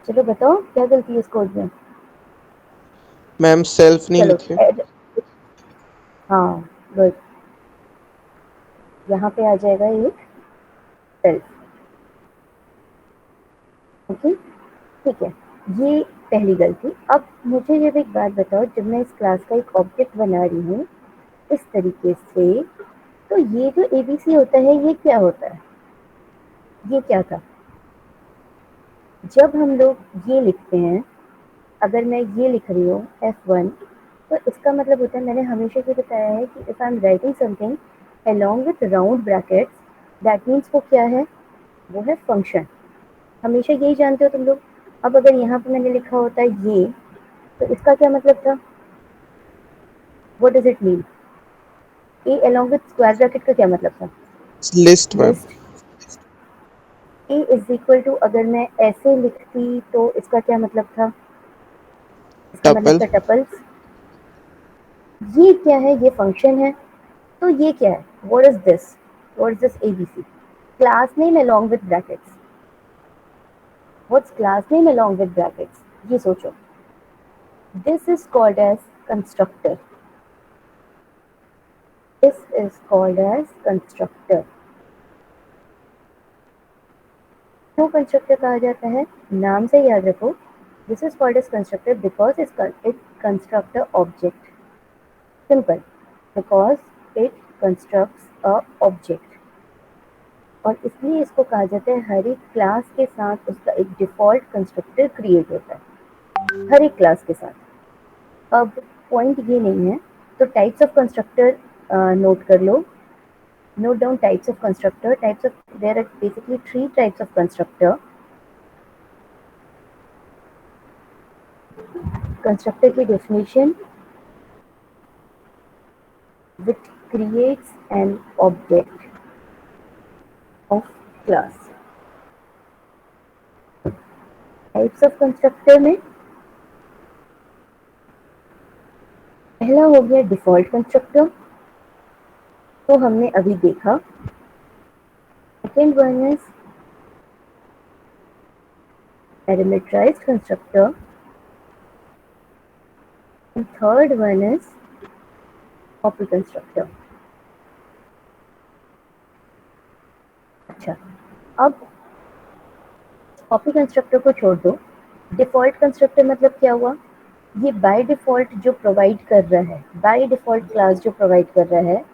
चलो बताओ क्या गलती है इस कोड में। मैम सेल्फ नहीं चलो लिखे। हाँ गुड, यहाँ पे आ जाएगा एक सेल्फ। ओके ठीक है, ये पहली गलती। अब मुझे जब एक बात बताओ, जब मैं इस क्लास का एक ऑब्जेक्ट बना रही हूँ इस तरीके से, तो ये जो एबीसी होता है ये क्या होता है, ये क्या था। जब हम लोग ये लिखते हैं, अगर मैं ये लिख रही हूँ F1, तो इसका मतलब होता है, मैंने हमेशा ये बताया है कि if I am writing something along with round brackets, that means वो क्या है, वो है फंक्शन। हमेशा यही जानते हो तुम लोग। अब अगर यहाँ पे मैंने लिखा होता है ये, तो इसका क्या मतलब था, what does it mean. A along with square bracket का क्या मतलब था, list ma'am. List. A is equal to, अगर मैं ऐसे लिखती तो इसका क्या मतलब था, इसका मतलब टपल। था टपल्स। ये क्या है, ये फंक्शन है। तो ये क्या है, what is this, what is this ABC, class name along with brackets। What's class name along with brackets, ये सोचो। This is called as constructor, this is called as constructor. क्यों कंस्ट्रक्टर कहा जाता है, नाम से याद रखो, this is called as constructor because it construct a object. Simple, because it constructs a object. और इसलिए इसको कहा जाता है, हर एक क्लास के साथ उसका एक डिफॉल्ट कंस्ट्रक्टर क्रिएट होता है, हर एक क्लास के साथ। अब पॉइंट ये नहीं है, तो टाइप्स ऑफ कंस्ट्रक्टर नोट कर लो, note down types of constructor. Types of, there are basically three types of constructor. Constructor की definition, which creates an object of class. Types of constructor में पहला हो गया डिफॉल्ट कंस्ट्रक्टर, तो हमने अभी देखा। Second one is parameterised constructor, and third one is copy constructor. अच्छा, अब कॉपी कंस्ट्रक्टर को छोड़ दो, डिफॉल्ट कंस्ट्रक्टर मतलब क्या हुआ, ये बाय डिफॉल्ट जो प्रोवाइड कर रहा है, बाय डिफॉल्ट क्लास जो प्रोवाइड कर रहा है,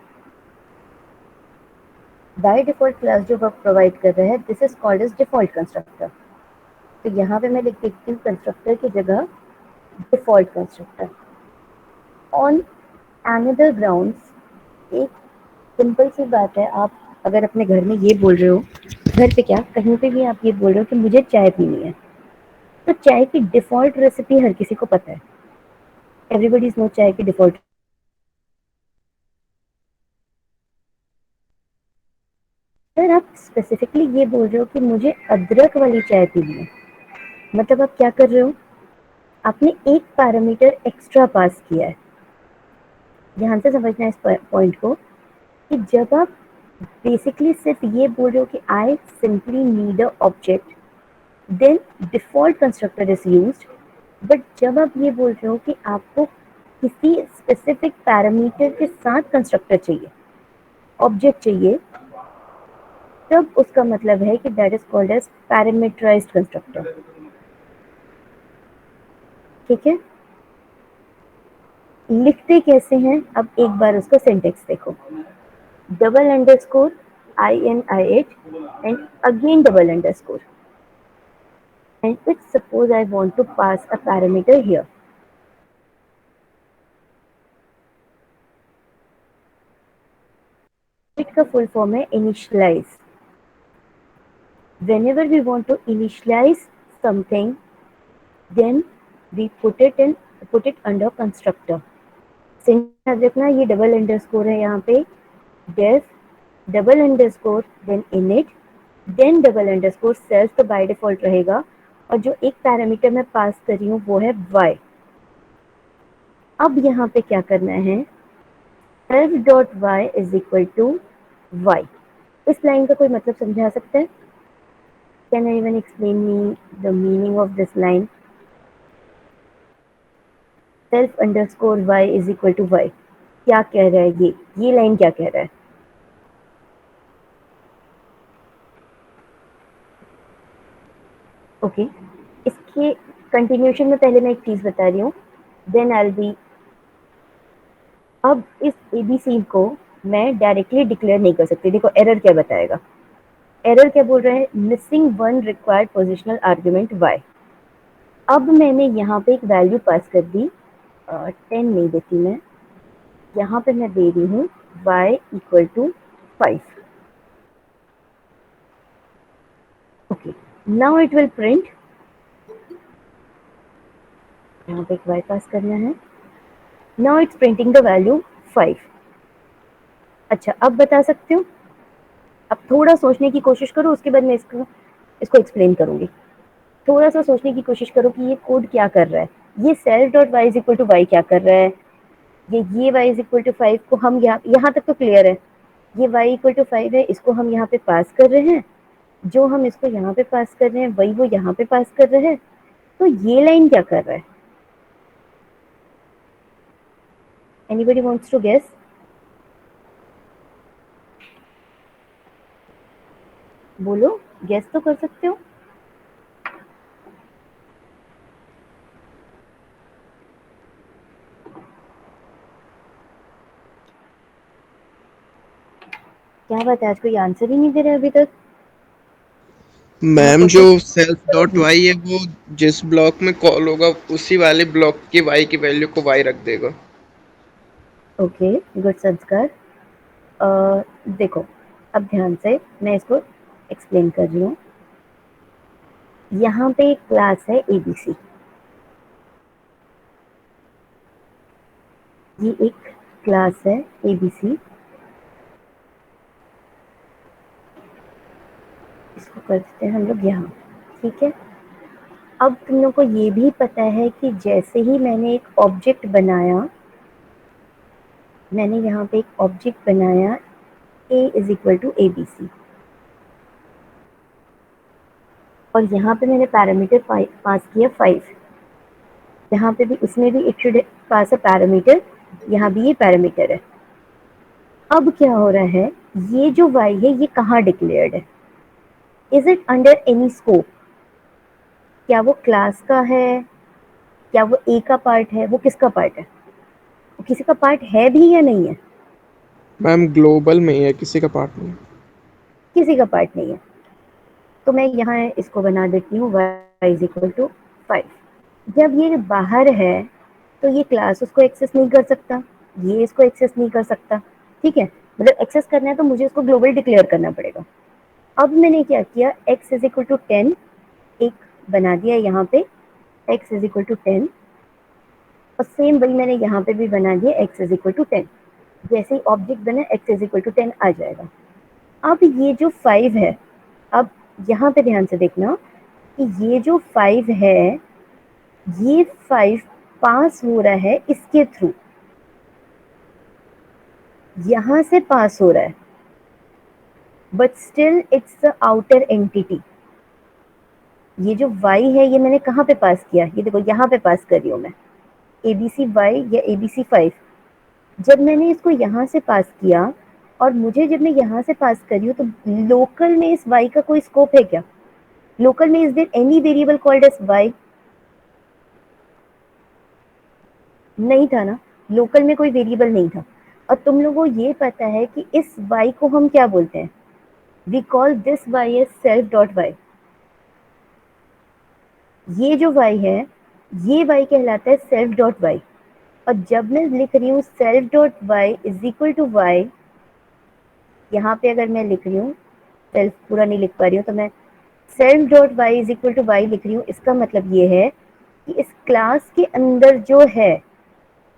बाय डिफॉल्ट क्लास जो प्रोवाइड कर रहा है, this is called as default constructor. तो यहाँ पे मैं लिख देती हूँ कंस्ट्रक्टर की जगह default constructor. On another grounds, एक सिंपल सी बात है, आप अगर अपने घर में ये बोल रहे हो, घर पे क्या कहीं पे भी आप ये बोल रहे हो कि मुझे चाय पीनी है, तो चाय की डिफॉल्ट रेसिपी हर किसी को पता है, एवरीबडी नो चाय की डिफॉल्ट। अगर आप स्पेसिफिकली ये बोल रहे हो कि मुझे अदरक वाली चाय पीनी है, मतलब आप क्या कर रहे हो, आपने एक पैरामीटर एक्स्ट्रा पास किया है। ध्यान से समझना है इस पॉइंट को, कि जब आप बेसिकली सिर्फ ये बोल रहे हो कि I simply need a object, then default constructor is used. But जब आप ये बोल रहे हो कि आपको किसी स्पेसिफिक पैरामीटर के साथ कंस्ट्रक्टर चाहिए, ऑब्जेक्ट चाहिए, तब उसका मतलब है कि that is called as parameterised constructor. ठीक है, लिखते कैसे हैं, अब एक बार उसका सिंटेक्स देखो। Double underscore INIH and again double underscore, and if suppose I want to pass a parameter here, it का full form है initialize। Whenever we want to initialize something, then we put it under constructor। Syntax याद रखना, ये double underscore है यहाँ पे, def double underscore then init then double underscore self, तो by default रहेगा। और जो एक पैरामीटर मैं पास कर रही हूँ वो है y। अब यहाँ पे क्या करना है, self dot y is equal to y। इस लाइन का कोई मतलब समझा सकता है, Can anyone explain me the meaning of this line? Self underscore y is equal to y. क्या कह रहा है ये लाइन क्या कह रहा है? ओके इसके कंटिन्यूशन में पहले मैं एक चीज बता रही हूँ, देन आई बी। अब इस एबीसी को मैं डायरेक्टली डिक्लेयर नहीं कर सकती। देखो एरर क्या बताएगा, एरर क्या बोल रहा है, missing one required positional argument y. अब मैंने यहाँ पे एक वैल्यू पास कर दी, 10 नहीं देती मैं, यहाँ पे मैं दे रही हूँ y equal to 5। Okay now it will print, यहाँ पे एक y पास करना है, now it's printing the value 5। अच्छा अब बता सकते हो, अब थोड़ा सोचने की कोशिश करो, उसके बाद मैं इसको एक्सप्लेन करूंगी। थोड़ा सा सोचने की कोशिश करो कि ये कोड क्या कर रहा है। ये self dot y is equal to y क्या कर रहा है, ये y इज इक्वल टू 5 को हम यहाँ तक तो क्लियर है, ये y इक्वल टू 5 है, इसको हम यहाँ पे पास कर रहे हैं, जो हम इसको यहाँ पे पास कर रहे हैं वही वो यहाँ पे पास कर रहे हैं। तो ये लाइन क्या कर रहा है? Anybody wants to guess? बोलो, गेस तो कर सकते हो। क्या बात है, आज कोई आंसर ही नहीं दे रहा अभी तक। मैम जो ओके सेल्फ डॉट वाई है वो जिस ब्लॉक में कॉल होगा उसी वाले ब्लॉक की वाई की वैल्यू को वाई रख देगा। ओके गुड संस्कार। देखो अब ध्यान से मैं इसको एक्सप्लेन कर रही हूँ। यहाँ पे एक क्लास है एबीसी, ये एक क्लास है एबीसी, इसको कर देते हैं हम लोग यहाँ, ठीक है। अब तुम लोग को ये भी पता है कि जैसे ही मैंने एक ऑब्जेक्ट बनाया, मैंने यहाँ पे एक ऑब्जेक्ट बनाया a is equal to A B C, और यहाँ पे मैंने पैरामीटर पास किया 5, यहाँ पे भी इसमें भी it should pass a parameter, यहाँ भी ये पैरामीटर है। अब क्या हो रहा है, ये जो y है ये कहाँ डिक्लेयर्ड है? Is it under any scope? क्या वो क्लास का है, क्या वो ए का पार्ट है, वो किसका पार्ट है, वो किसी का पार्ट है भी या नहीं है? मैम ग्लोबल में ही है, किसी का पार्ट नहीं। किसी का पार्ट नहीं है। तो मैं यहाँ इसको बना देती हूँ y इज इक्वल टू 5। जब ये बाहर है तो ये क्लास उसको एक्सेस नहीं कर सकता, ये इसको एक्सेस नहीं कर सकता, ठीक है। मतलब एक्सेस करना है तो मुझे इसको ग्लोबल डिक्लेयर करना पड़ेगा। अब मैंने क्या किया, x इज इक्वल टू 10 एक बना दिया यहाँ पे, x इज इक्वल टू 10, और सेम वही मैंने यहाँ पे भी बना दिया x इज इक्वल टू 10। जैसे ही ऑब्जेक्ट बना x इज इक्वल टू 10 आ जाएगा। अब ये जो 5 है, अब यहाँ पे ध्यान से देखना कि ये जो 5 है, ये 5 पास हो रहा है इसके थ्रू, यहां से पास हो रहा है, but still it's the outer entity. ये जो y है ये मैंने कहाँ पे पास किया, ये देखो यहाँ पे पास कर रही हूँ मैं, एबीसी वाई या एबीसी 5। जब मैंने इसको यहाँ से पास किया, और मुझे जब मैं यहाँ से पास कर रही हूँ, तो लोकल में इस y का कोई स्कोप है क्या? लोकल में is there any variable called as y? नहीं था ना, लोकल में कोई वेरिएबल नहीं था। और तुम लोगों को ये पता है कि इस y को हम क्या बोलते हैं, we call this y as self dot y. ये जो y है ये y कहलाता है सेल्फ डॉट वाई। और जब मैं लिख रही हूँ self dot y is equal to y, यहाँ पे अगर मैं लिख रही हूँ, सेल्फ पूरा नहीं लिख पा रही हूँ, तो मैं self dot y is equal to y लिख रही हूँ। इसका मतलब ये है कि इस क्लास के अंदर जो है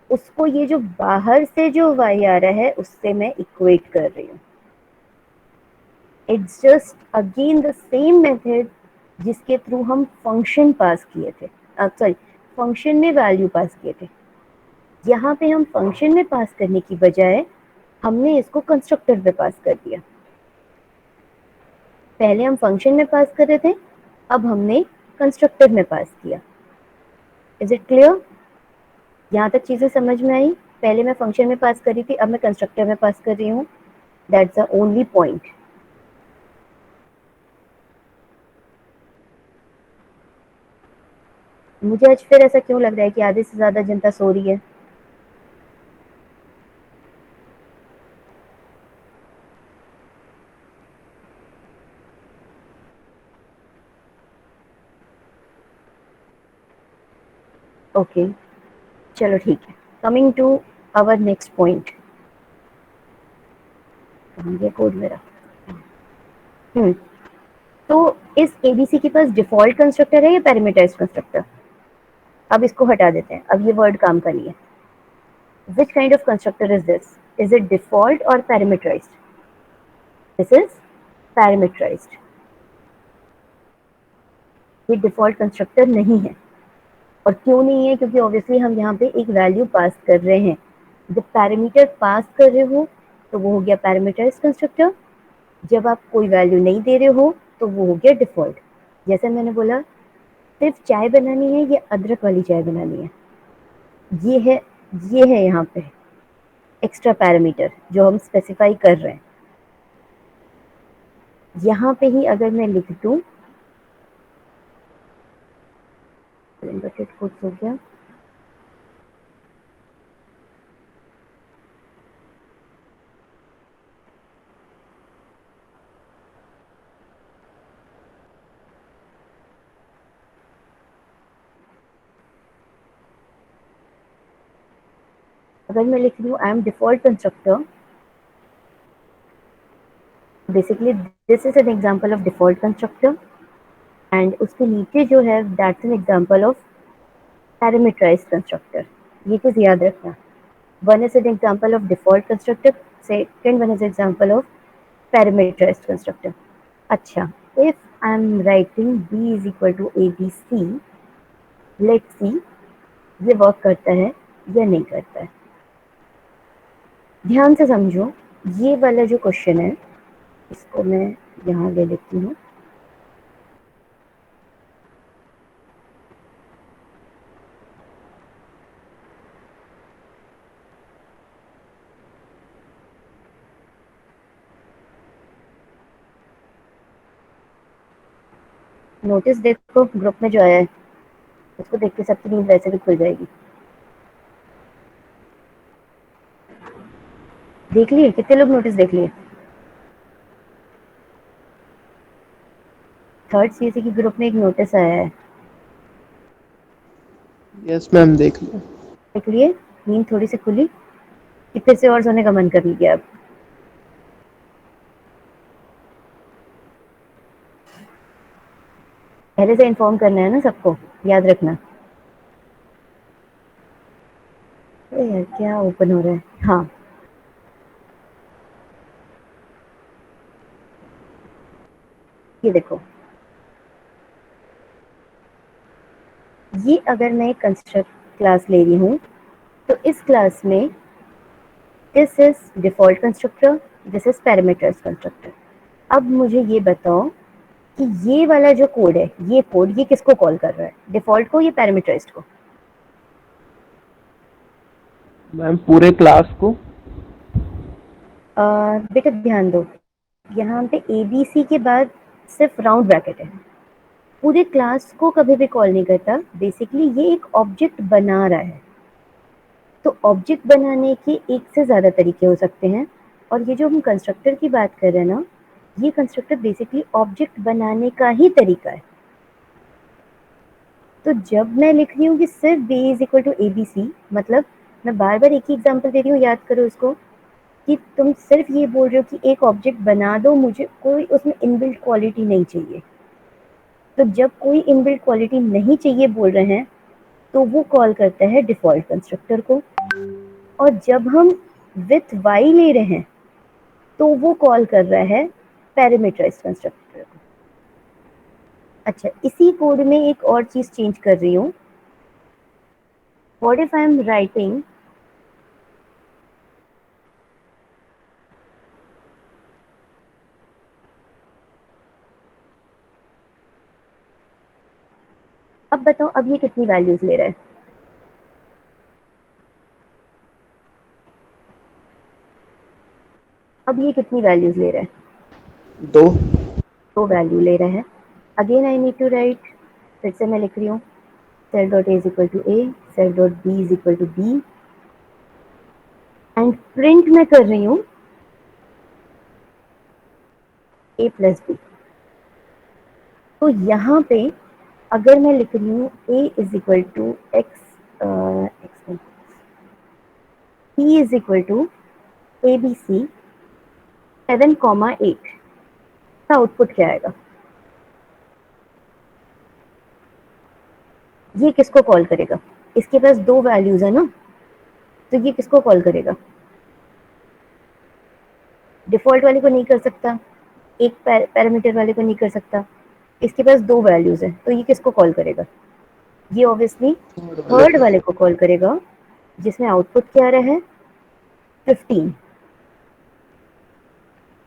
उसको ये जो बाहर से जो y आ रहा है उससे मैं इक्वेट कर रही हूँ। It's just again the same method जिसके थ्रू हम फंक्शन पास किए थे, सॉरी फंक्शन में वैल्यू पास किए थे। यहाँ पे हम फंक्शन में पास करने की बजाय हमने इसको कंस्ट्रक्टर पे पास कर दिया। पहले हम फंक्शन में पास कर रहे थे, अब हमने कंस्ट्रक्टर में पास किया। Is it clear? यहाँ तक चीजें समझ में आई? पहले मैं फंक्शन में पास कर रही थी, अब मैं कंस्ट्रक्टर में पास कर रही हूँ। That's the only point. मुझे आज फिर ऐसा क्यों लग रहा है कि आधे से ज्यादा जनता सो रही है? ओके, चलो ठीक है। Coming to our next point. ये कोड मेरा। तो इस एबीसी के पास डिफॉल्ट कंस्ट्रक्टर है या पैरामीटराइज्ड कंस्ट्रक्टर? अब इसको हटा देते हैं, अब ये वर्ड काम का नहीं है। Which kind of constructor is this? Is it default or parameterized? This is parameterized. ये डिफॉल्ट कंस्ट्रक्टर नहीं है। और क्यों नहीं है? क्योंकि ऑब्वियसली हम यहाँ पे एक वैल्यू पास कर रहे हैं। जब पैरामीटर पास कर रहे हो तो वो हो गया पैरामीटराइज्ड कंस्ट्रक्टर। जब आप कोई वैल्यू नहीं दे रहे हो तो वो हो गया डिफॉल्ट। जैसे मैंने बोला, सिर्फ चाय बनानी है या अदरक वाली चाय बनानी है, ये है यहाँ पे एक्स्ट्रा पैरामीटर जो हम स्पेसिफाई कर रहे हैं। यहाँ पे ही अगर मैं लिख दूं, कुछ हो गया, अगर मैं लिख दूं I am default constructor, basically this is an example of default constructor and उसके नीचे जो है that's an example of parameterised constructor. ये चीज याद रखना। One is an example of default constructor, second one is example of parameterised constructor. अच्छा, if I am writing b is equal to abc, let's see ये work करता है या नहीं करता है। ध्यान से समझो, ये वाला जो क्वेश्चन है इसको मैं यहाँ ले लेती हूँ। नोटिस देखो ग्रुप में जो आया है, उसको देख के सबकी नींद वैसे भी खुल जाएगी। देख लिए? कितने लोग नोटिस देख लिए? थर्ड सीएससी की ग्रुप में एक नोटिस आया है। यस मैम, देख लो। देख लिए? नींद थोड़ी सी खुली कि फिर से और सोने का मन कर लिया? अब पहले से इन्फॉर्म करना है ना सबको, याद रखना। यार क्या ओपन हो रहा है? हाँ, ये देखो, ये अगर मैं कंस्ट्रक्ट क्लास ले रही हूँ तो इस क्लास में this is default constructor, this is parameters constructor. अब मुझे ये बताओ कि ये वाला जो कोड है, ये कोड ये किसको कॉल कर रहा है? डिफॉल्ट को या पैरामीटराइज्ड को? मैम पूरे क्लास को। बेटा ध्यान दो, यहाँ पे एबीसी के बाद सिर्फ राउंड ब्रैकेट है, पूरे क्लास को कभी भी कॉल नहीं करता। बेसिकली ये एक ऑब्जेक्ट बना रहा है। तो ऑब्जेक्ट बनाने के एक से ज़्यादा तरीके हो सकते हैं, और ये जो हम कंस्ट्रक्टर की बात कर रहे हैं ना, ये कंस्ट्रक्टर बेसिकली ऑब्जेक्ट बनाने का ही तरीका है। तो जब मैं लिख रही हूँ कि सिर्फ b is equal to A B C, मतलब मैं बार बार एक ही एग्जाम्पल दे रही हूँ, याद करो इसको, कि तुम सिर्फ ये बोल रहे हो कि एक ऑब्जेक्ट बना दो, मुझे कोई उसमें इनबिल्ट क्वालिटी नहीं चाहिए। तो जब कोई इनबिल्ट क्वालिटी नहीं चाहिए बोल रहे हैं तो वो कॉल करता है डिफॉल्ट कंस्ट्रक्टर को। और जब हम विथ वाई ले रहे हैं तो वो कॉल कर रहा है पैरामीटराइज्ड कंस्ट्रक्टर को। अच्छा, इसी कोड में एक और चीज चेंज कर रही हूँ। What if I am writing अब बताओ अब ये कितनी वैल्यूज ले रहा है? अब ये कितनी वैल्यूज ले रहा है? 2। दो वैल्यू ले रहा है। Again I need to write, फिर से मैं लिख रही हूँ self dot A is equal to A, self dot B is equal to B, and print मैं कर रही हूँ ए प्लस बी। तो यहाँ पे अगर मैं लिख रही हूँ a is equal to x, p is equal to A B c 7,8 का आउटपुट क्या आएगा? ये किसको कॉल करेगा? इसके पास दो वैल्यूज है ना, तो ये किसको कॉल करेगा? डिफॉल्ट वाले को नहीं कर सकता, एक पैरामीटर वाले को नहीं कर सकता, इसके पास दो वैल्यूज है, तो ये किसको कॉल करेगा? ये ऑब्वियसली थर्ड वाले को कॉल करेगा, जिसमें आउटपुट क्या आ रहा है? 15।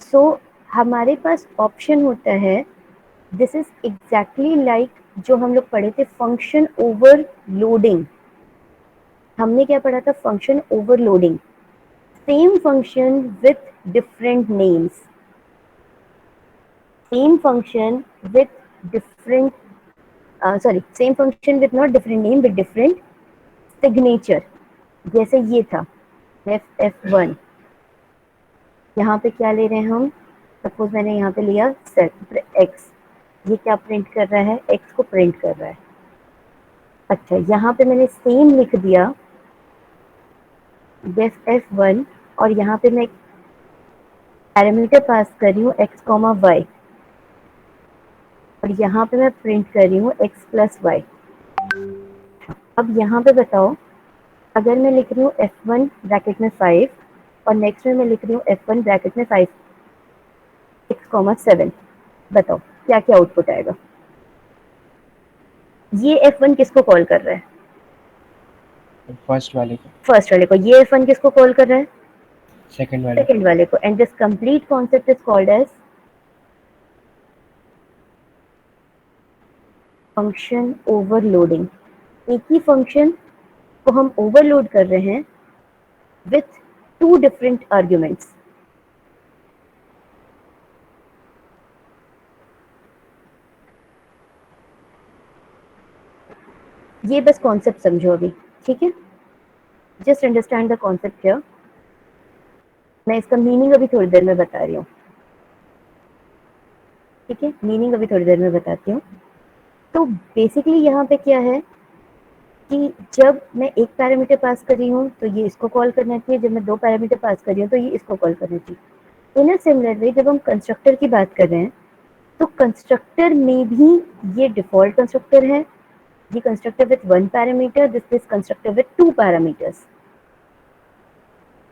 सो हमारे पास ऑप्शन होता है, दिस इज एग्जैक्टली लाइक जो हम लोग पढ़े थे फंक्शन ओवरलोडिंग। हमने क्या पढ़ा था? Function overloading, same function with different names, same function with different same function with not different name with different signature. जैसे ये था f1, यहाँ पे क्या ले रहे हैं हम? सपोज मैंने यहाँ पे लिया सेट x, ये क्या प्रिंट कर रहा है? x को प्रिंट कर रहा है। अच्छा, यहाँ पे मैंने सेम लिख दिया f1, और यहाँ पे मैं पैरामीटर पास कर रही हूँ x, y, और यहाँ पे मैं प्रिंट कर रही हूँ x प्लस वाई। अब यहाँ पे बताओ, अगर मैं लिख रही हूँ f1 ब्रैकेट में 5 और नेक्स्ट में मैं लिख रही हूँ f1 ब्रैकेट में 5 x, 7, बताओ क्या क्या आउटपुट आएगा? ये f1 किसको कॉल कर रहा है? फर्स्ट वाले को। फर्स्ट वाले को। ये f1 किसको कॉल कर रहा है? सेकंड वाले सेकंड वाले को। And this complete concept is called as function overloading. एक ही फंक्शन को हम ओवरलोड कर रहे हैं विथ टू डिफरेंट आर्ग्यूमेंट्स। ये बस कॉन्सेप्ट समझो अभी, ठीक है? Just understand the concept here. मैं इसका मीनिंग अभी थोड़ी देर में बता रही हूँ, ठीक है? मीनिंग अभी थोड़ी देर में बताती हूँ। तो बेसिकली यहाँ पे क्या है कि जब मैं एक पैरामीटर पास कर रही हूँ तो ये इसको कॉल करना चाहिए, जब मैं दो पैरामीटर पास कर रही हूँ तो ये इसको कॉल करना चाहिए। इन अ सिमिलर वे जब हम कंस्ट्रक्टर की बात कर रहे हैं तो कंस्ट्रक्टर में भी ये डिफॉल्ट कंस्ट्रक्टर है, ये constructor with one parameter, this is constructor with two parameters.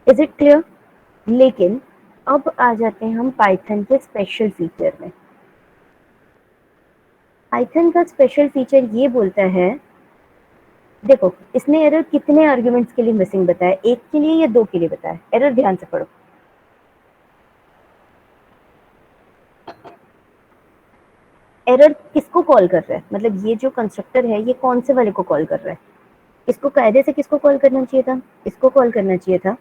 Is it clear? लेकिन अब आ जाते हैं हम पाइथन के स्पेशल फीचर में। पाइथन का स्पेशल फीचर ये बोलता है, देखो इसने एरर कितने आर्ग्यूमेंट्स के लिए मिसिंग बताया, एक के लिए या दो के लिए बताया? एरर ध्यान से पढ़ो। एरर किसको कॉल कर रहा है? मतलब ये जो कंस्ट्रक्टर है ये कौन से वाले को कॉल कर रहा है? इसको कायदे से किसको कॉल करना चाहिए था? इसको कॉल करना चाहिए था,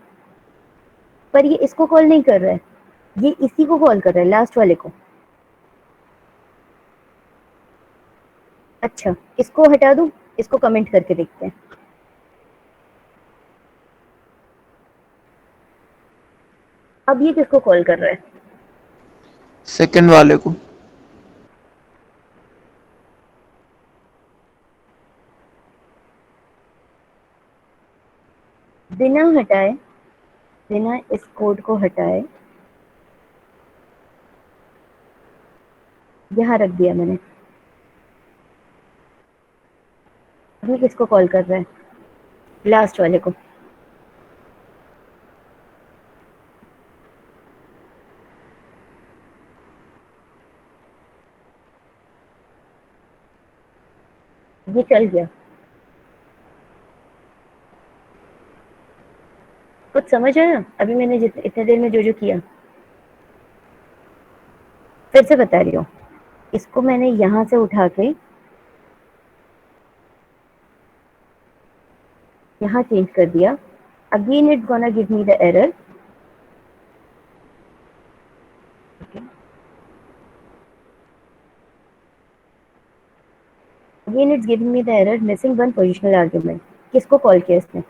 पर ये इसको कॉल नहीं कर रहा है, ये इसी को कॉल कर रहा है, लास्ट वाले को। अच्छा, इसको हटा दूं, इसको कमेंट करके देखते हैं। अब ये किसको कॉल कर रहा है? सेकंड वाले को। बिना हटाए, बिना इस कोड को हटाए यहाँ रख दिया मैंने। अब ये किसको कॉल कर रहा है? लास्ट वाले को। ये चल गया। कुछ समझ आया अभी मैंने इतने देर में जो जो किया? फिर से बता रही हूँ, इसको मैंने यहाँ से उठा के यहाँ चेंज कर दिया, again it's gonna give me the error. Again it's giving me the error missing one positional argument. किसको कॉल किया इसने?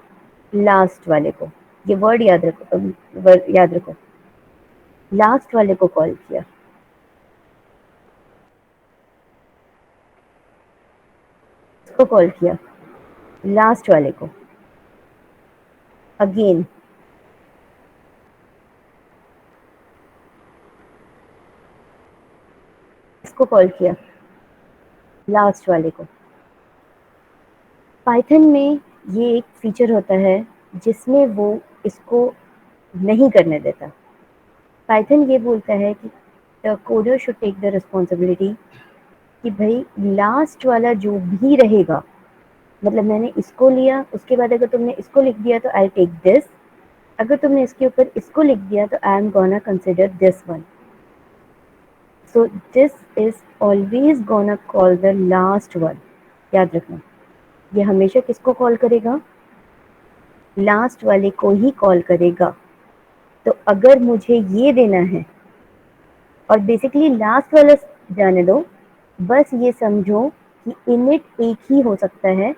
लास्ट वाले को। ये वर्ड याद रखो, याद रखो, लास्ट वाले को कॉल किया। इसको कॉल किया, लास्ट वाले को। अगेन इसको कॉल किया, लास्ट वाले को। पाइथन में ये एक फीचर होता है जिसमें वो इसको नहीं करने देता। पाइथन ये बोलता है कि the coder should take the responsibility कि भाई लास्ट वाला जो भी रहेगा, मतलब मैंने इसको लिया, उसके बाद अगर तुमने इसको लिख दिया तो आई टेक दिस, अगर तुमने इसके ऊपर इसको लिख दिया तो I am gonna consider this one. So this is always gonna call the last one. याद रखना, ये हमेशा किसको कॉल करेगा? लास्ट वाले को ही कॉल करेगा। तो अगर मुझे ये देना है, और बेसिकली लास्ट वाला जाने दो, बस ये समझो कि इनिट एक ही हो सकता है,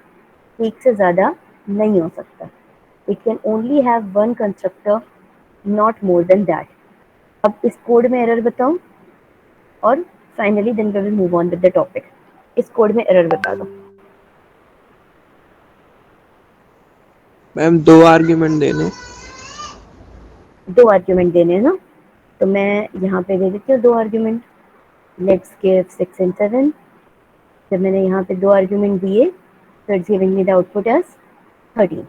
एक से ज़्यादा नहीं हो सकता। It can only have one constructor, not more than that. अब इस कोड में एरर बताओ, और finally then we will move on with the topic. इस कोड में एरर बता दो। मैम 2 आर्ग्यूमेंट देने। 2 आर्ग्यूमेंट देने हैं ना, तो मैं यहाँ पे दे देती हूँ 2 आर्ग्यूमेंट। Let's give 6 and 7। जब मैंने यहाँ पे 2 आर्ग्यूमेंट दिए तो it's giving me the output as 13।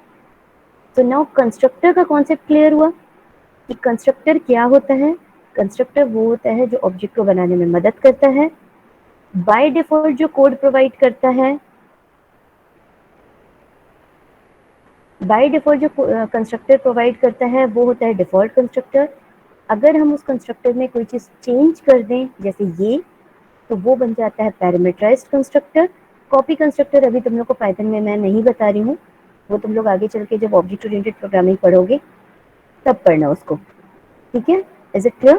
तो नाउ कंस्ट्रक्टर का कॉन्सेप्ट क्लियर हुआ कि कंस्ट्रक्टर क्या होता है। कंस्ट्रक्टर वो होता है जो ऑब्जेक्ट को बनाने में मदद करता है। बाय डिफॉल्ट जो कोड प्रोवाइड करता है, बाय डिफॉल्ट जो कंस्ट्रक्टर प्रोवाइड करता है वो होता है डिफॉल्ट कंस्ट्रक्टर। अगर हम उस कंस्ट्रक्टर में कोई चीज़ चेंज कर दें, जैसे ये, तो वो बन जाता है पैरामीटराइज्ड कंस्ट्रक्टर। कॉपी कंस्ट्रक्टर अभी तुम लोग को पाइथन में मैं नहीं बता रही हूँ, वो तुम लोग आगे चल के जब ऑब्जेक्ट ओरिएंटेड प्रोग्रामिंग पढ़ोगे तब पढ़ना उसको। ठीक है, इज इट क्लियर?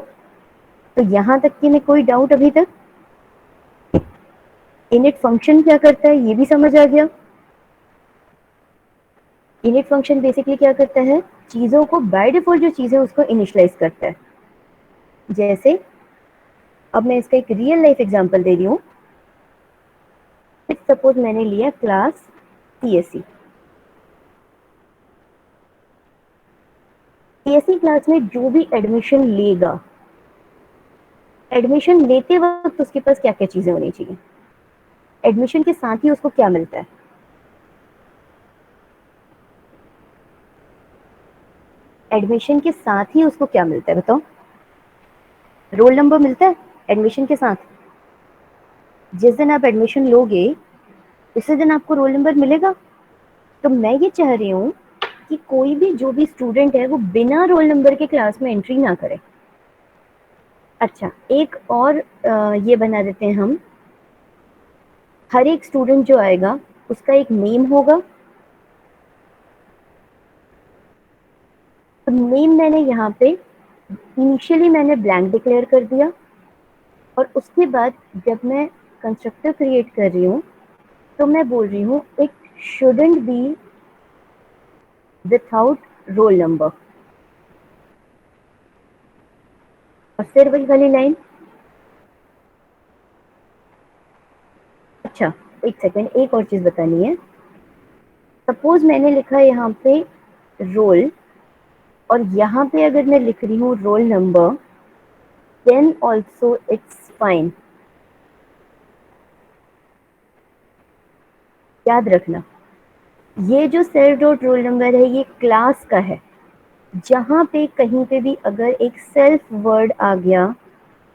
तो यहाँ तक कि में कोई डाउट अभी तक? इनिट फंक्शन क्या करता है ये भी समझ आ गया। इनिट फंक्शन बेसिकली क्या करता है? चीजों को बाय डिफॉल्ट जो चीज है उसको इनिशियलाइज करता है। जैसे अब मैं इसका एक रियल लाइफ एग्जांपल दे रही हूँ। सपोज मैंने लिया क्लास सीएससी। सीएससी क्लास में जो भी एडमिशन लेगा, एडमिशन लेते वक्त उसके पास क्या क्या चीजें होनी चाहिए? एडमिशन के साथ ही उसको क्या मिलता है? एडमिशन के साथ ही उसको क्या मिलता है बताओ? रोल नंबर मिलता है एडमिशन के साथ। जिस दिन आप एडमिशन लोगे उसी दिन आपको रोल नंबर मिलेगा। तो मैं ये चाह रही हूँ कि कोई भी जो भी स्टूडेंट है वो बिना रोल नंबर के क्लास में एंट्री ना करे। अच्छा, एक और ये बना देते हैं हम, हर एक स्टूडेंट जो आएगा उसका एक नेम होगा। तो नेम मैंने यहाँ पे इनिशियली मैंने ब्लैंक डिक्लेयर कर दिया, और उसके बाद जब मैं कंस्ट्रक्टर क्रिएट कर रही हूँ तो मैं बोल रही हूँ it shouldn't be without roll number. और फिर वही वाली लाइन। अच्छा, एक सेकेंड, एक और चीज बतानी है। सपोज मैंने लिखा है यहाँ पे रोल, और यहाँ पे अगर मैं लिख रही हूँ roll number, then also it's fine. याद रखना, ये जो सेल्फ डॉट रोल नंबर है ये क्लास का है। जहाँ पे कहीं पे भी अगर एक सेल्फ वर्ड आ गया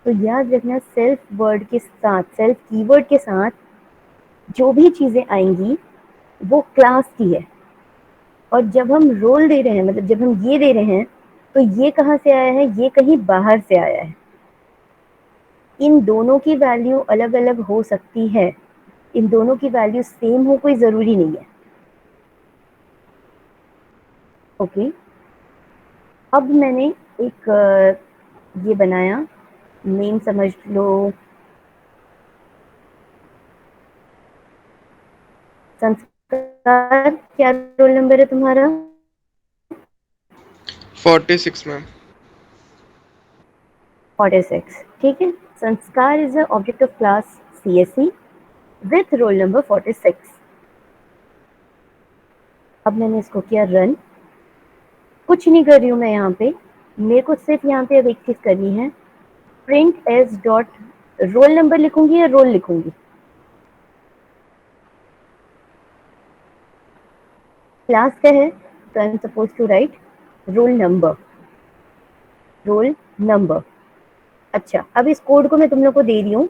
तो याद रखना सेल्फ वर्ड के साथ, सेल्फ कीवर्ड के साथ जो भी चीजें आएंगी वो क्लास की है। और जब हम रोल दे रहे हैं, मतलब जब हम ये दे रहे हैं, तो ये कहाँ से आया है? ये कहीं बाहर से आया है। इन दोनों की वैल्यू अलग अलग हो सकती है, इन दोनों की वैल्यू सेम हो कोई जरूरी नहीं है। ओके, अब मैंने एक ये बनाया, नेम समझ लो, संस्कार। क्या रोल नंबर है तुम्हारा? 46 मैम। 46, ठीक है। संस्कार is a object of class CSE with roll number 46। अब मैंने इसको किया रन। कुछ नहीं कर रही हूँ मैं यहाँ पे, मेरे को सिर्फ यहाँ पे अब एक चीज करनी है, print as dot roll number लिखूंगी या रोल लिखूंगी? क्लास का है तो I am suppose to write roll number, roll number. अच्छा, अब इस कोड को मैं तुम लोग को दे रही हूँ,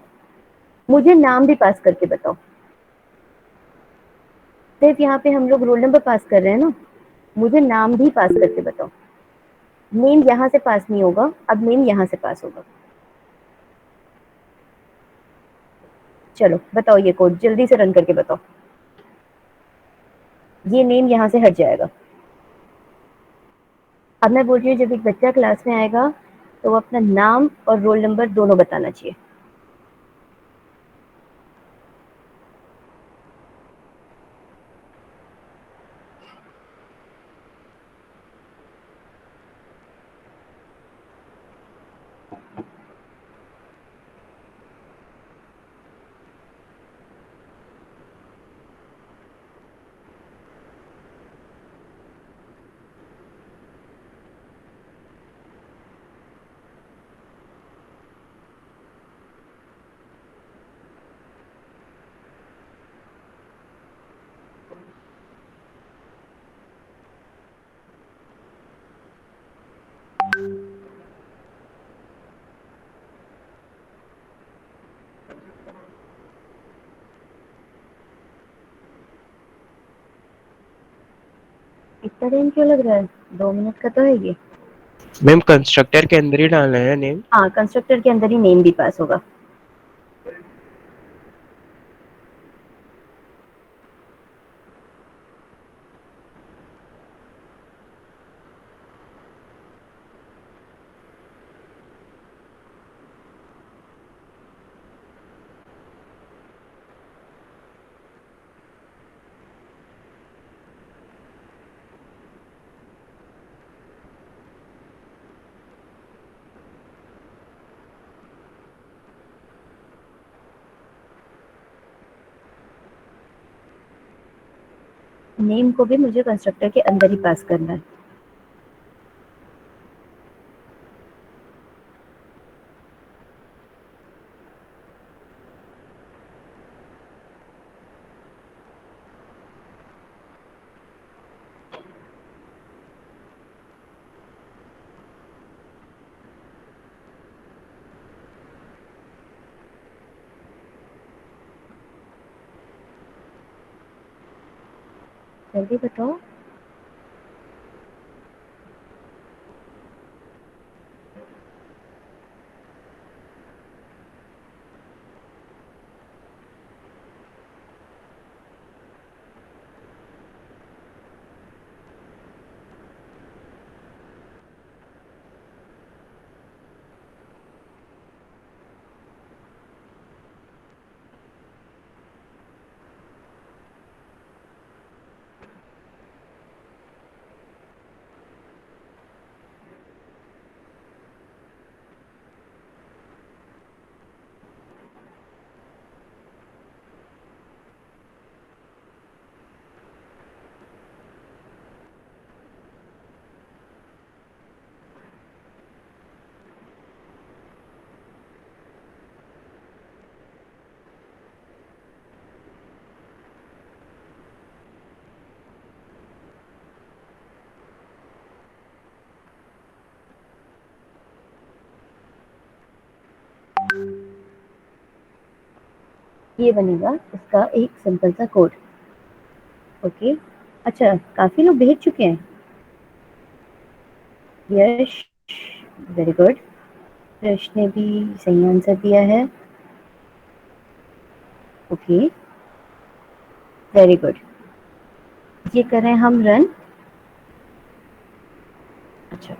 मुझे नाम भी पास करके बताओ। सिर्फ यहाँ पे हम लोग रोल नंबर पास कर रहे हैं ना, मुझे नाम भी पास करके बताओ। नेम यहाँ से पास नहीं होगा, अब नेम यहाँ से पास होगा। चलो बताओ, ये कोड जल्दी से रन करके बताओ। ये नेम यहाँ से हट जाएगा। अब मैं बोल रही हूँ, जब एक बच्चा क्लास में आएगा तो वो अपना नाम और रोल नंबर दोनों बताना चाहिए। इतना टाइम क्यों लग रहा है? 2 मिनट का तो है ये। मैम कंस्ट्रक्टर के अंदर ही डालना है नेम। हाँ, कंस्ट्रक्टर के अंदर ही नेम भी पास होगा। नेम को भी मुझे कंस्ट्रक्टर के अंदर ही पास करना है। जल्दी बताओ। ये बनेगा इसका एक सिंपल सा कोड। ओके, अच्छा काफी लोग भेज चुके हैं। यश, वेरी गुड। यश ने भी सही आंसर दिया है। Okay, very good. ये करें हम रन। अच्छा,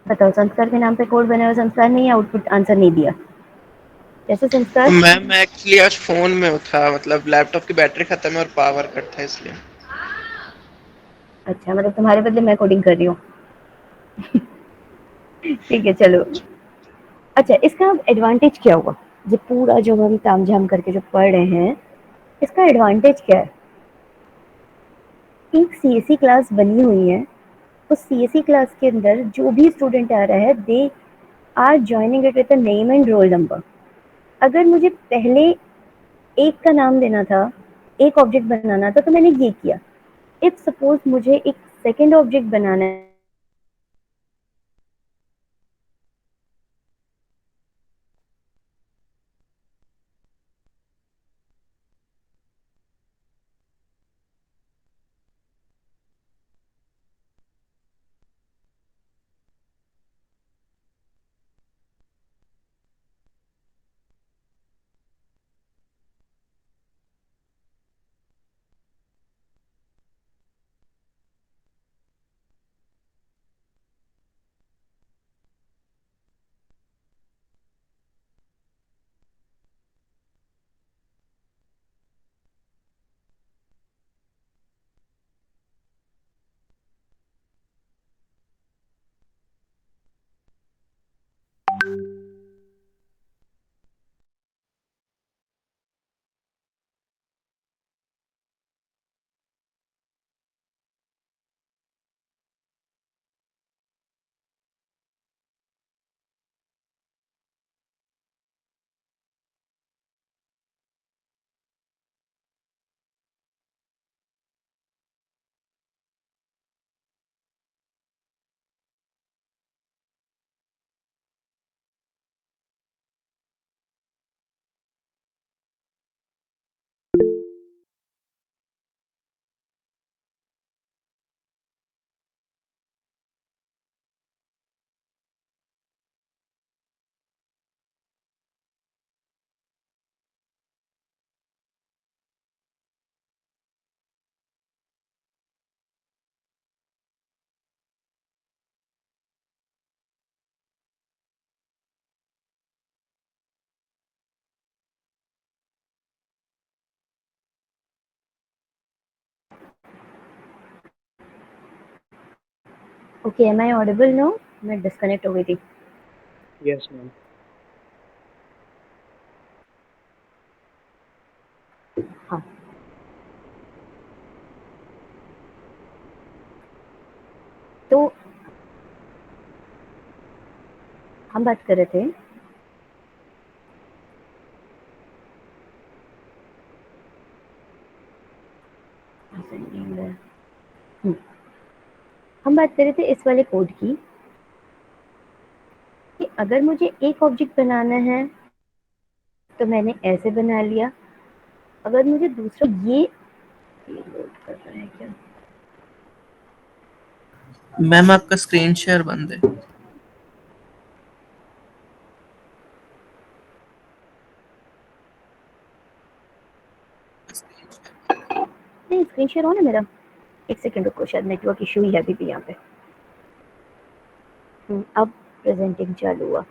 बताओ, संस्कार के नाम पे कोड बना और संस्कार नहीं, आउटपुट आंसर नहीं दिया, कैसे संस्कार? मैम मैं एक्चुअली आज फोन में था, मतलब लैपटॉप की बैटरी खत्म है और पावर कट था इसलिए। अच्छा, मतलब तुम्हारे बदले मैं कोडिंग कर रही हूँ। ठीक है, चलो। अच्छा, इसका अब एडवांटेज क्या हुआ? ये पूरा जो हम तामझाम करके जो पढ़ रहे हैं, इसका एडवांटेज क्या है? एक सीएससी क्लास बनी हुई है, उस सीएससी क्लास के अंदर जो भी स्टूडेंट आ रहा है, they are joining it with a name and roll number. अगर मुझे पहले एक का नाम देना था, एक ऑब्जेक्ट बनाना था, तो मैंने ये किया। इफ सपोज मुझे एक सेकंड ऑब्जेक्ट बनाना है, okay, am I audible no? मैं डिस्कनेक्ट हो गई थी। Yes, ma'am. हाँ, तो हम बात कर रहे थे हम्म, हम बात कर रहे थे इस वाले कोड की, कि अगर मुझे एक ऑब्जेक्ट बनाना है तो मैंने ऐसे बना लिया। अगर मुझे दूसरा ये लोड कर रहा है क्या? मैम आपका स्क्रीन शेयर बंद है। नहीं, स्क्रीन शेयर ऑन है मेरा। एक सेकंड रुको, शायद नेटवर्क इशू ही है अभी भी यहाँ पे। अब प्रेजेंटिंग चालू हुआ।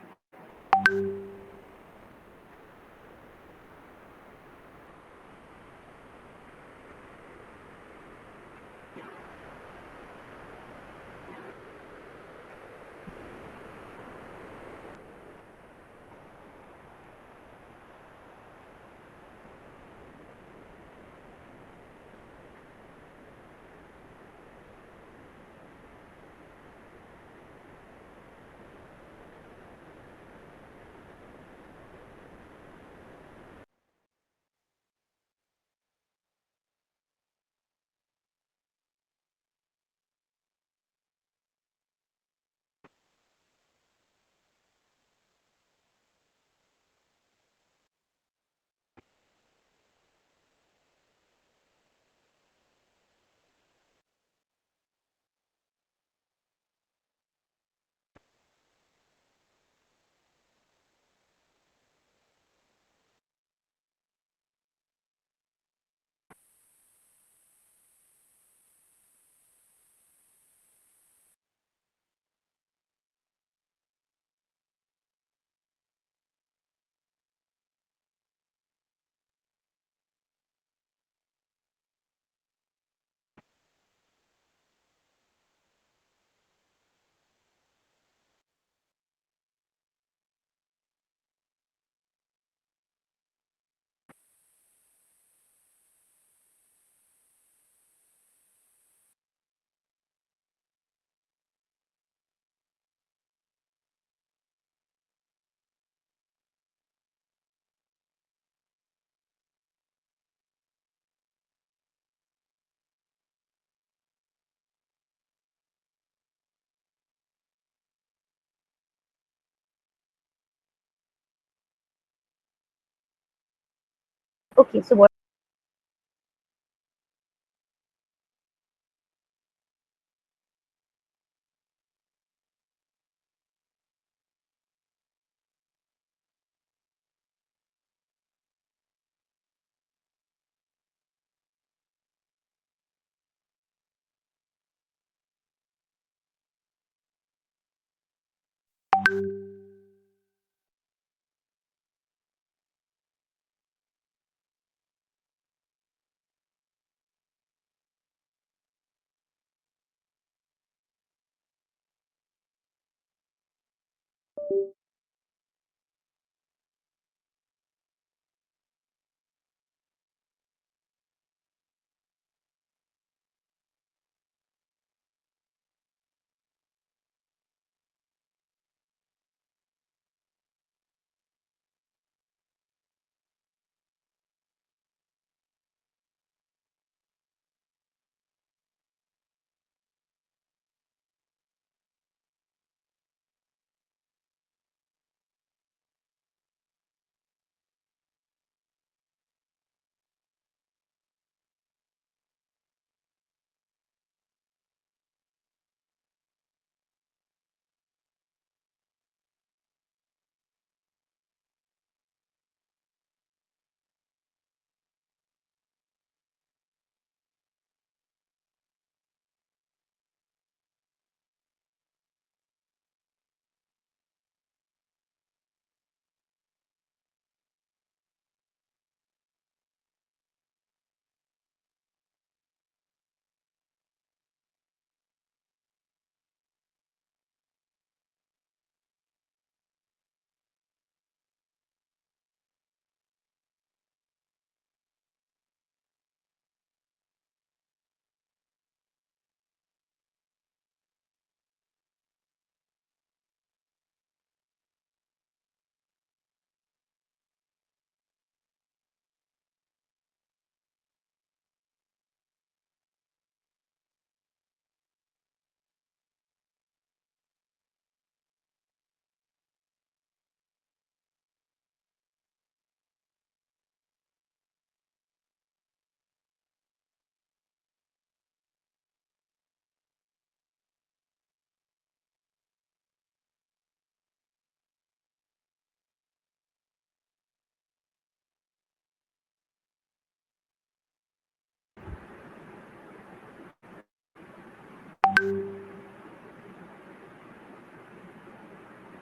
Okay, so what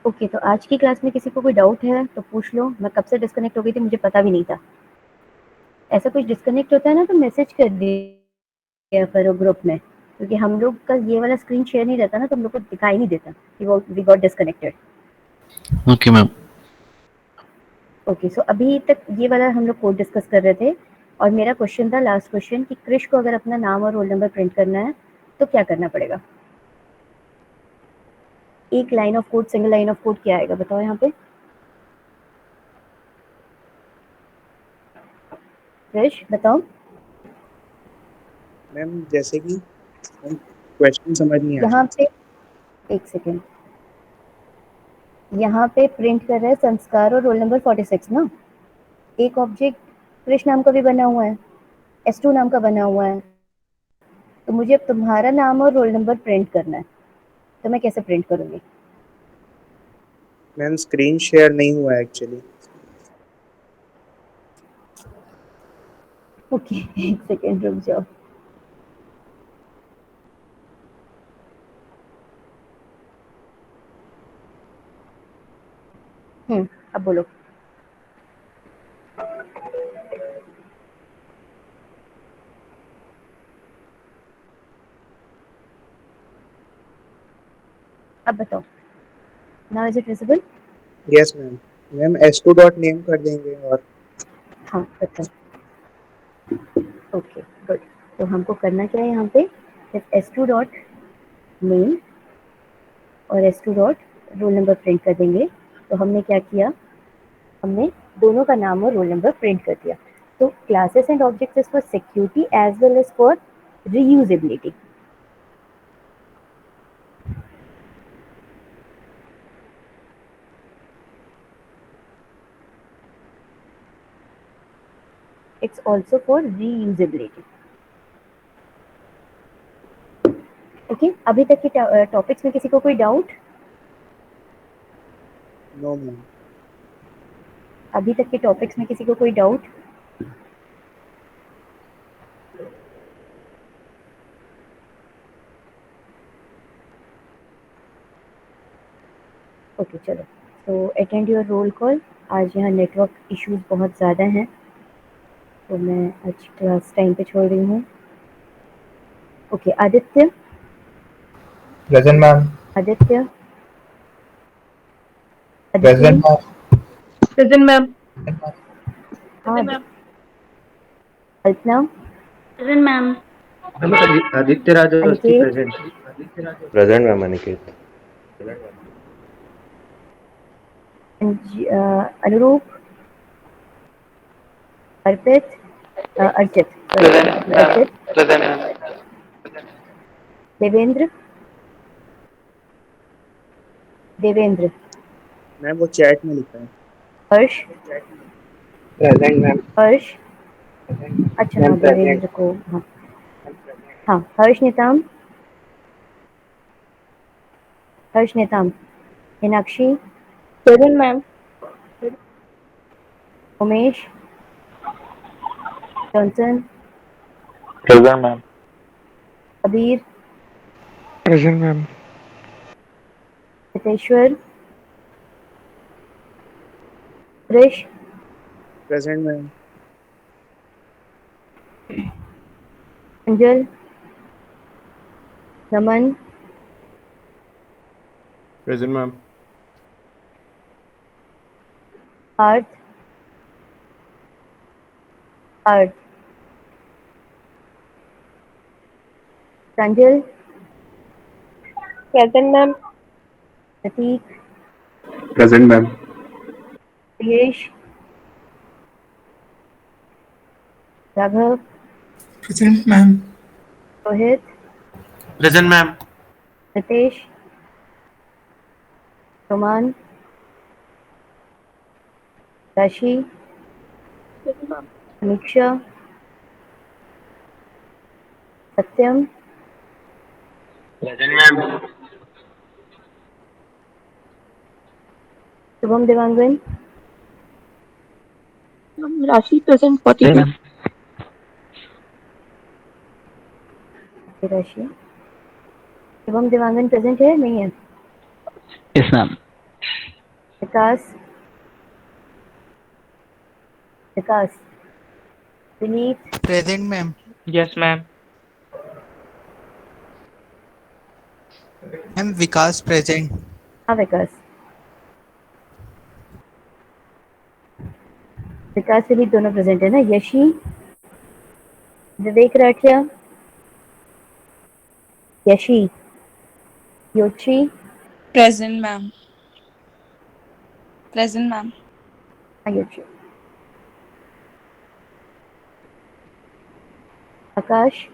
ओके, तो आज की क्लास में किसी को कोई डाउट है तो पूछ लो। मैं कब से डिस्कनेक्ट हो गई थी, मुझे पता भी नहीं था। ऐसा कुछ डिस्कनेक्ट होता है ना तो मैसेज कर दिया करो ग्रुप में, क्योंकि हम लोग का ये वाला स्क्रीन शेयर नहीं रहता ना, तो हम लोग को दिखाई नहीं देता कि वो we got disconnected. Okay ma'am. Okay, so अभी तक ये वाला हम लोग कोड डिस्कस कर रहे थे, और मेरा क्वेश्चन था लास्ट क्वेश्चन कि क्रिश को अगर अपना नाम और रोल नंबर प्रिंट करना है तो क्या करना पड़ेगा। एक line of code, single line of code क्या आएगा बताओ यहाँ पे। क्रिश बताओ। मैम जैसे कि मैम क्वेश्चन समझ नहीं यहाँ आया। पे एक सेकेंड, यहाँ पे प्रिंट कर रहा है संस्कार और रोल नंबर 46 ना। एक ऑब्जेक्ट क्रिश नाम का भी बना हुआ है, S2 नाम का बना हुआ है, तो मुझे अब तुम्हारा नाम और रोल नंबर प्रिंट करना है, तो मैं कैसे प्रिंट करूंगी। मैम स्क्रीन शेयर नहीं हुआ एक्चुअली। ओके एक सेकेंड रुक जाओ। अब बोलो। अब बताओ, now is it visible. Yes ma'am. Ma'am S2 dot name कर देंगे और हाँ बताओ। Okay good. तो हमको करना क्या है यहाँ पे, सिर्फ S2 डॉट नेम और S2 dot roll number print कर देंगे। तो हमने क्या किया, हमने दोनों का नाम और रोल नंबर प्रिंट कर दिया। तो classes and objects is for security as well as for reusability. it's also for reusability. Okay, अभी तक के टॉपिक्स में किसी को कोई डाउट? No ma'am. अभी तक के टॉपिक्स में किसी को कोई डाउट? ओके चलो, तो अटेंड योर रोल कॉल। आज यहाँ नेटवर्क इश्यूज बहुत ज़्यादा हैं, तो मैं आज क्लास टाइम पे छोड़ रही हूँ। Okay, Aditya. Present ma'am. Aditya. Present ma'am. Present ma'am. हाँ, Kalpana. Present ma'am. Aditya Rajawasthi Aniket. Present. Present ma'am Aniket. Anurup. Arpit. Archit, Archit. Devendra. Devendra. Ma'am वो चैट में लिखा है। हर्ष। Present ma'am. हर्ष। अच्छा हाँ, देवेंद्र को, हाँ हाँ, Harsh Nitam. Harsh Nitam. Meenakshi. Present ma'am. Umesh. Johnson. Present ma'am. Kabir. Present ma'am. Siddheshwar. Krish. Present ma'am. Anjal. Naman. Present ma'am. Parth. Partha. प्रांजल। Present ma'am. Prateek. Present ma'am. Priyesh. Raghav. Present ma'am. Rohit. Present ma'am. Nitesh. Roman. Rashi. Samiksha. Satyam. Present ma'am. Shubham Devangan. Rashi present 42। राशि। शुभम देवांगन प्रेजेंट है, नहीं है? Yes ma'am. Vikas. Vikas. Vineet. Present ma'am. Yes ma'am. Ma'am Vikas present. हाँ विकास। विकास से भी दोनों present है ना? Yashi. Vivek Rathiya. Yashi. Yochi. Present ma'am. Present ma'am. हाँ Yochi. Akash.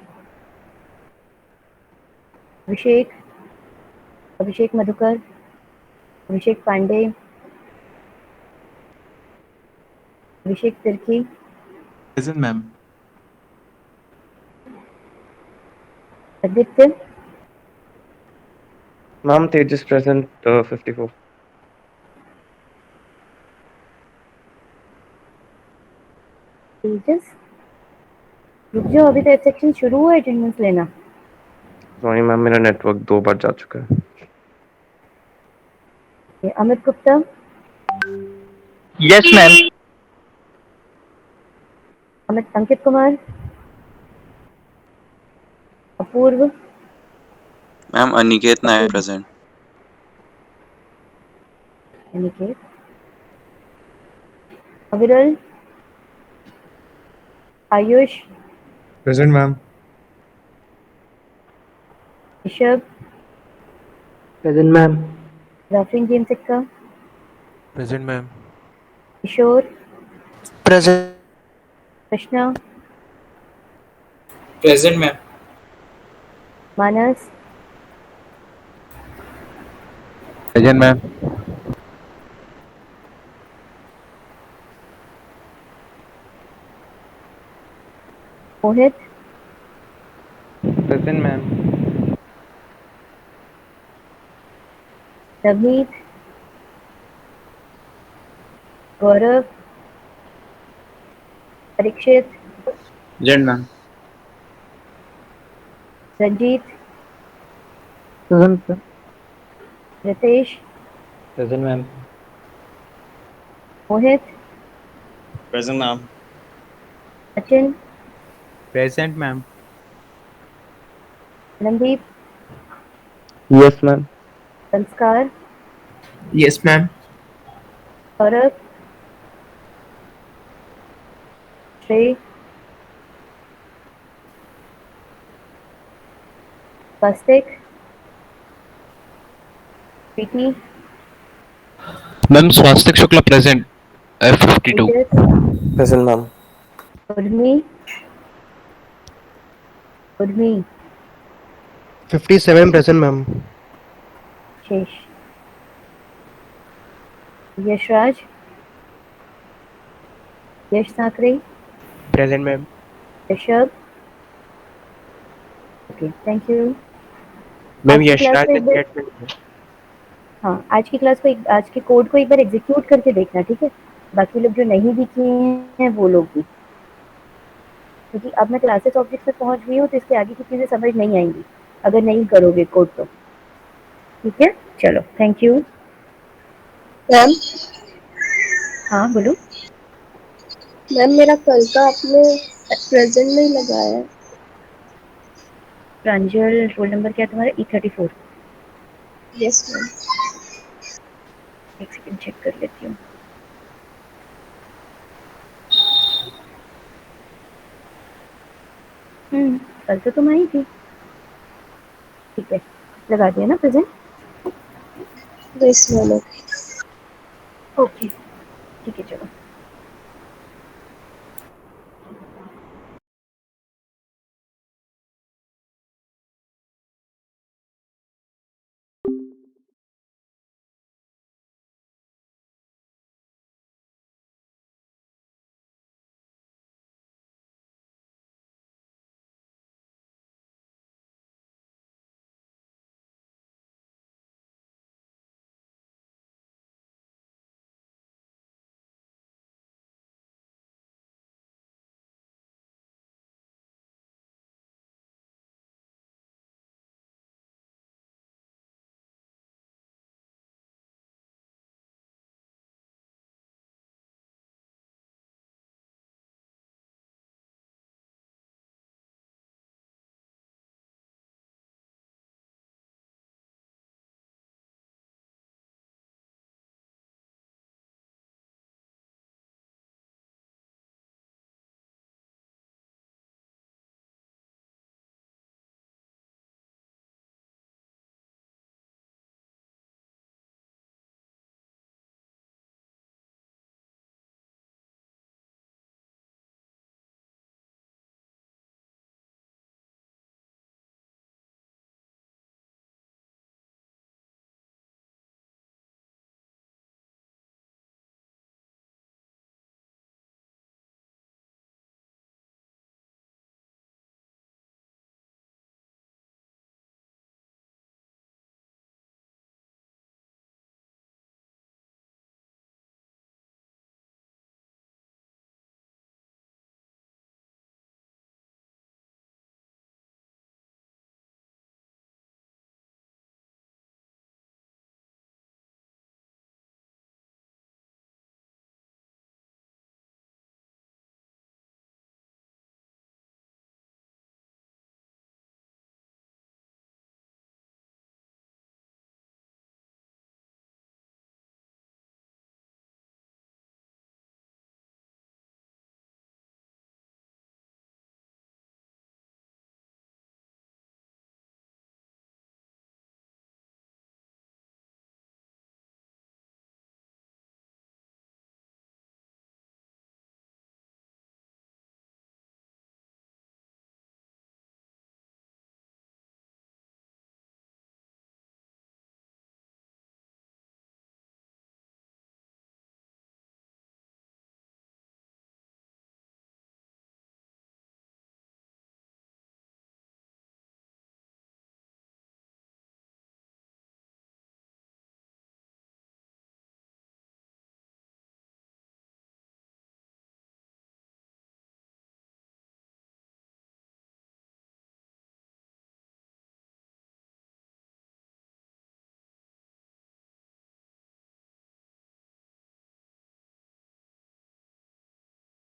Abhishek. Abhishek Madhukar. Abhishek Pandey. Abhishek Tirkey. Present ma'am. Aditya. Ma'am Tejas present 54। Tejas. रुक जाओ, अभी तो एक्सेप्शन शुरू हुआ है अटेंडेंस लेना। सॉरी मैम, मेरा नेटवर्क 2 बार जा चुका है। ये Amit Gupta. Yes ma'am. Amit Ankit Kumar. Apurva. Ma'am Aniket Nayak Apurva. Present. Aniket. Aviral. Ayush. Present ma'am. Rishabh. Present ma'am. Jafreen Jem Sikka. Present ma'am. Kishore. Present. Krishna. Present ma'am. Manas. Present ma'am. Mohit, present ma'am. Navneet, Gaurav, Parikshit, present ma'am. Ranjeet, present Ritesh, present ma'am. Mohit, present ma'am. Sachin, present ma'am. Randeep, yes ma'am. संस्कार, yes ma'am. Saurabh, Shreya, Swastik, Preeti, ma'am Swastik Shukla present F52। Tejas, present ma'am. Urmi, Urmi, 57 present ma'am. Shesh, Yashraj, Yash Sakare, present ma'am. Rishabh. Okay, thank you. Ma'am आज की class Yashraj को ने एक बार, chat में हाँ, आज के कोड को एक बार एग्जीक्यूट करके देखना, ठीक है? बाकी लोग जो नहीं भी किए हैं वो लोग भी, क्योंकि अब मैं क्लासेस ऑब्जेक्ट में पहुंच गई हूँ तो इसके आगे की चीजें समझ नहीं आएंगी अगर नहीं करोगे कोड तो। ठीक है, चलो, थैंक यू। मैम हाँ बोलो। मैम मेरा कल का आपने प्रेजेंट नहीं लगाया है। प्रांजल, रोल नंबर क्या है तुम्हारा? E34। Yes ma'am. एक सेकंड चेक कर लेती हूँ। कल तो तुम आई थी। ठीक है, लगा दिया ना प्रेजेंट? Yes ma'am. ओके, ठीक है, चलो।